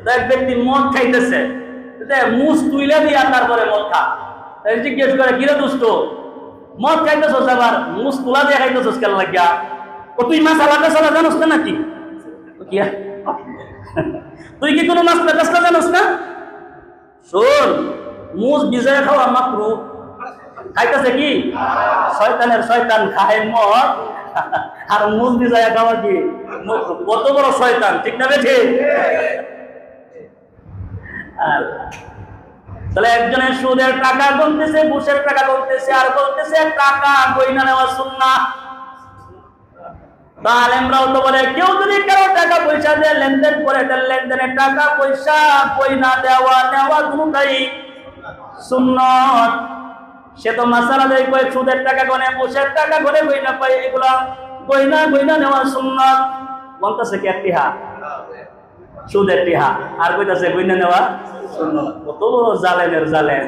তো এক ব্যক্তি মদ খাইতেছে, মুস তুইলে দিয়া তারপরে মদ খা। জিজ্ঞেস করে, কিরে দোস্ত, মদ খাইতেছস আবার মুস তুলা দিয়ে খাইতেছস কেন লাগিয়া? ও তুই মাসালা টাসালা জানোস না নাকি? তুই কি কোনো মাছ টাসলা জানোস না? শোন, মুস ভিজায় খাওয়া মাকরু, খাইতেছে কি শয়তানের শয়তান খায় মদ, আর মুস ভিজায় খাওয়া কি কত বড় শয়তান, ঠিক না বেঠে? তাহলে একজনের সুদের টাকা গুনতেছে, ঘুষের টাকা গুনতেছে, আর বলতেছে টাকা গয়না নেওয়া সুন্নাহ। আলেমরাও তো বলে, কেউ যদি কারো টাকা পয়সা দিয়ে লেনদেন করে, তাহলে লেনদেনের টাকা পয়সা গয়না দেওয়া নেওয়া দুটোই সুন্নাত। সে তো মাসালা দেয়, কয় সুদের টাকা গনে, ঘুষের টাকা গনে গয়না পাই, এগুলা গয়না নেওয়া সুন্নাত। বলতেছে কি টিহা সুদের টিহা, আর কইতাছে গয়না নেওয়া সুন্নাত। কত বড় জালেমের জালেম।